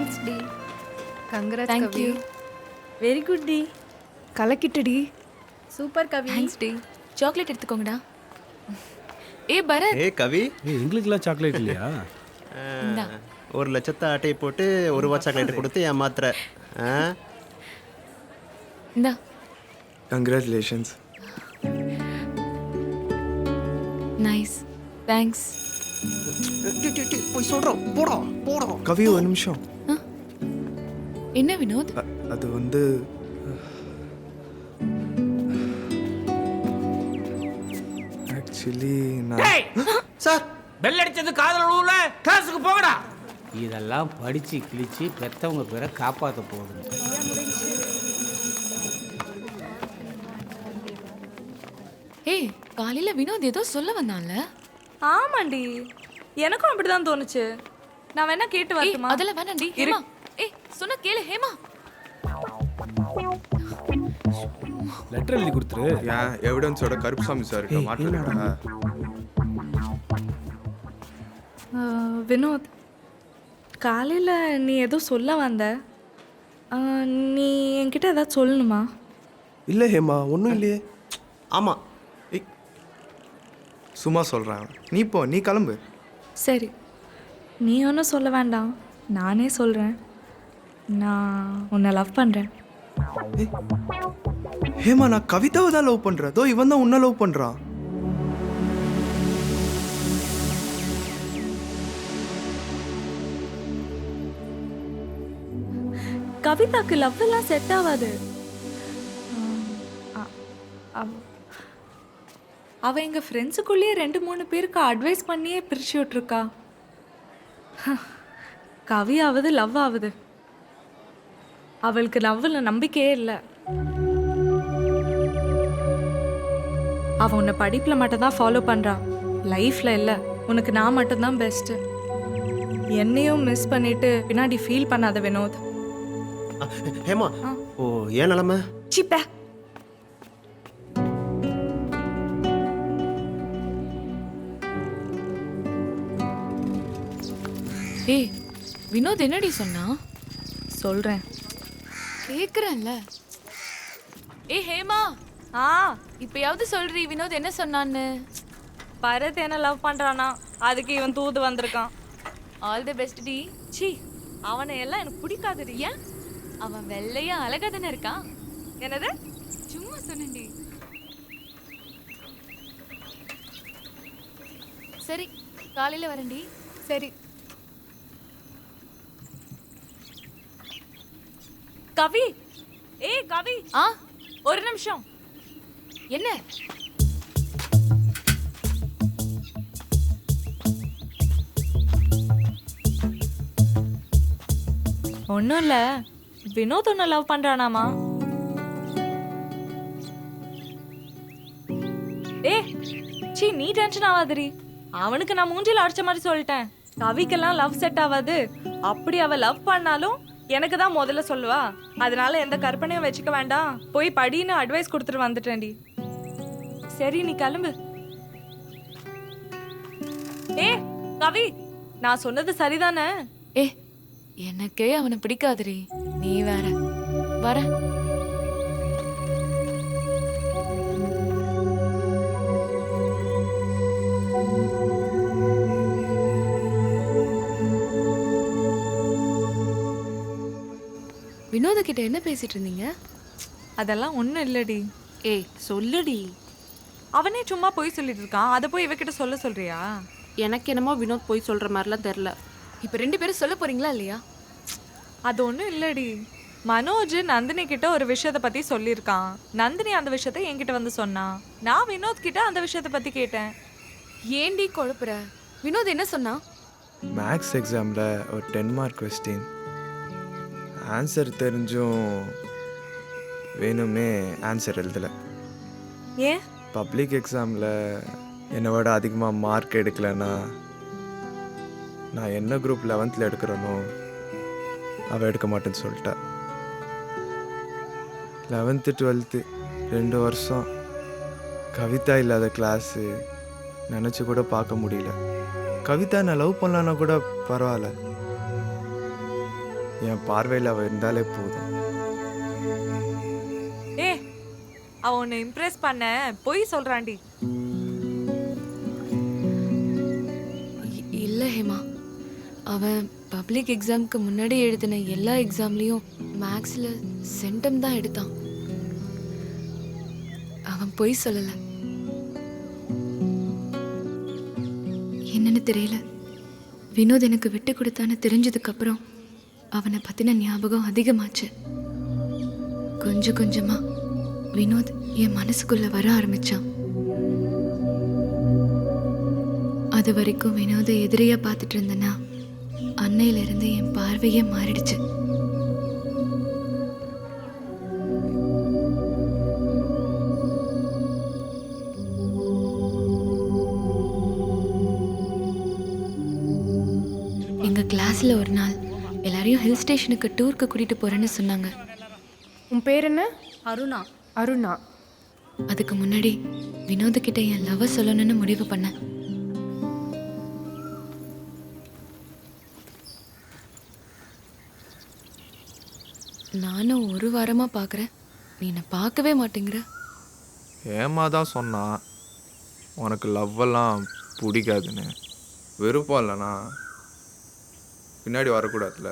Thanks டி. Congrats Thank Kavi. you. Very good டி. கலக்கிட்டடி. சூப்பர் கவி. தேங்க்ஸ் டி. சாக்லேட் எடுத்துக்கோங்கடா. பரத். கவி, எங்களுக்குலாம் சாக்லேட் இல்லையா? இந்தா. 1,00,000 அட்டையை போட்டு 1 ரூபா சாக்லேட் கொடுத்து ஏமாத்துற. இந்தா. கங்க்ராச்சுலேஷன்ஸ். நைஸ். தேங்க்ஸ். போய் சொல்றோம். போடா போடா. கவி ஒரு நிமிஷம். என்ன வினோத்? அது வந்து ஆக்சுவலி நான் சார், பெல் அடிச்சது காதல உழுவுல, கிளாஸுக்கு போகடா. இதெல்லாம் படித்து கிழிச்சு பெற்றவங்க பேரை காப்பாற்ற போகுது. காலையில வினோத் ஏதோ சொல்ல வந்தான்ல? ஆமாண்டி, எனக்கும் அப்படிதான் தோணுச்சு. நான் வேணா கேட்டு வரட்டுமா? அதெல்லாம் வேணாண்டி. ஹேமா, சொன்னா கேளு ஹேமா. லெட்டர் எழுதி கொடுத்துரு. ஏன் எவிடன்ஸோட கருப்புசாமி சார் மாட்டேன். வினோத், காலையில் நீ ஏதோ சொல்ல வந்த. நீ என்கிட்ட ஏதாவது சொல்லணுமா? இல்லை ஹேமா, ஒன்றும் இல்லையே. ஆமாம், சும்மா சொல்கிறேன். நீ போ, நீ கிளம்பு. சரி, நீ ஒன்றும் சொல்ல வேண்டாம், நானே சொல்கிறேன். நான் உன்னை லவ் பண்ணுறேன். ஹேமா, நான் கவிதாவை தான் லவ் பண்ணுறேன். தோ இவன் தான் உன்னை லவ் பண்ணுறான். கவிதாக்கு லவ் எல்லாம் செட் ஆகாது. அவ எங்க ஃப்ரெண்ட்ஸுக்குள்ளேயே 2-3 பேருக்கு அட்வைஸ் பண்ணியே பிரிச்சு விட்டுருக்கா. கவி ஆகுது, லவ் ஆகுது. அவளுக்கு லவ்ல நம்பிக்கையே இல்லை. அவ உன்னை படிப்புல மட்டும் தான் ஃபாலோ பண்றா, லைஃப்ல இல்லை. உனக்கு நான் மட்டும்தான் பெஸ்ட். என்னையும் மிஸ் பண்ணிட்டு பின்னாடி ஃபீல் பண்ணாத வினோத். ஹேமா, ஓ ஏன் நிலமை? சிப்ப வினோத் என்னடி சொன்னா? சொல்றேன், கேக்குறேன்ல. ஹேமா, இப்பயாவது சொல்றீ வினோத் என்ன சொன்னான்னு? பரத் என்ன லவ் பண்றானா, அதுக்கு இவன் தூது வந்திருக்கான். ஆல் தி பெஸ்ட் டி. சி, அவனை எல்லாம் எனக்கு பிடிக்காதுடி. ஏன்? அவன் வெள்ளையா அழகா தானே இருக்கான். என்னது? சும்மா சொன்னேன்டி. சரி, காலையில வரேன்டி. சரி. கவி, கவி, ஒரு நிமிஷம். என்ன? ஒன்றும் இல்லை, வினோத் ஒன்று லவ் பண்ணுறானாமா. சீ, நீ டென்ஷன் ஆகாதரி. அவனுக்கு நான் மூஞ்சில அடிச்ச மாதிரி சொல்லிட்டேன். கவிக்கெல்லாம் லவ் செட் ஆகாது. அப்படி அவ லவ் பண்ணாலும் எனக்கு தான் முதல்ல சொல்லுவா. அதனால எந்த கற்பனையும் வச்சுக்க வேண்டாம், போய் படின்னு அட்வைஸ் கொடுத்துட்டு வந்துட்டேன்டி. சரி, நீ கிளம்பு. கவி, நான் சொன்னது சரிதானே? எனக்கே அவனை பிடிக்காதுரி, நீ வேற. வர. வினோத கிட்ட என்ன பேசிட்டு இருந்தீங்க? அதெல்லாம் ஒன்றும் இல்லடி. சொல்லுடி. அவனே சும்மா போய் சொல்லிட்டு இருக்கான், அதை போய் இவகிட்ட சொல்ல சொல்றியா? எனக்கு என்னமோ வினோத் போய் சொல்ற மாதிரிலாம் தெரியல. இப்ப 2 பேரும் சொல்ல போறீங்களா இல்லையா? அது ஒன்றும் இல்லடி. மனோஜ் நந்தினி கிட்ட ஒரு விஷயத்தை பத்தி சொல்லியிருக்கான். நந்தினி அந்த விஷயத்த என்கிட்ட வந்து சொன்னான். நான் வினோத் கிட்ட அந்த விஷயத்தை பத்தி கேட்டேன். ஏண்டி குழப்புற? வினோத் என்ன சொன்னா? மேக்ஸ் எக்ஸாமில் ஒரு 10 மார்க் கொஸ்டின் ஆன்சர் தெரிஞ்சும் வேணுமே ஆன்சர் எழுதலை. ஏன்? பப்ளிக் எக்ஸாமில் என்னை விட அதிகமாக மார்க் எடுக்கலைன்னா நான் என்ன குரூப் 11th எடுக்கிறேனோ அவள் எடுக்க மாட்டேன்னு சொல்லிட்டா. 11th 12th 2 வருஷம் கவிதா இல்லாத கிளாஸு நினச்சி கூட பார்க்க முடியல. கவிதா நான் லவ் பண்ணலான்னா கூட பரவாயில்ல, என் பார்வையில் அவள் இருந்தாலே போதும். ஏ அவ உன்னை இம்ப்ரெஸ் பண்ண பொய் சொல்றான்டி. இல்லை ஹேமா, அவன் பப்ளிக் எக்ஸாமுக்கு முன்னாடி எழுதின எல்லா எக்ஸாம்லேயும் மேக்ஸில் சென்டம் தான் எடுத்தான். அவன் பொய் சொல்லலை. என்னன்னு தெரியல, வினோத் எனக்கு விட்டு கொடுத்தான்னு தெரிஞ்சதுக்கப்புறம் அவனை பற்றின ஞாபகம் அதிகமாச்சு. கொஞ்சம் கொஞ்சமாக வினோத் என் மனசுக்குள்ளே வர ஆரம்பித்தான். அது வரைக்கும் வினோதை எதிரியாக பார்த்துட்டு இருந்தேன்னா அன்னையிலிருந்து என் பார்வையே மாறிடுச்சு. எங்கள் கிளாஸில் ஒரு நாள் எல்லாரையும் ஹில் ஸ்டேஷனுக்கு டூருக்கு கூட்டிகிட்டு போகிறேன்னு சொன்னாங்க. உன் பேர் என்ன? அருணா. அருணா. அதுக்கு முன்னாடி வினோதக்கிட்ட என் லவ் சொல்லணும்னு முடிவு பண்ணேன். நானும் ஒரு வாரமாக பார்க்குறேன், நீ என்னை பார்க்கவே மாட்டேங்கிற. ஏமா தான் சொன்னா உனக்கு லவ்வெல்லாம் பிடிக்காதுன்னு. விருப்பம் இல்லைண்ணா பின்னாடி வரக்கூடாதுல்ல.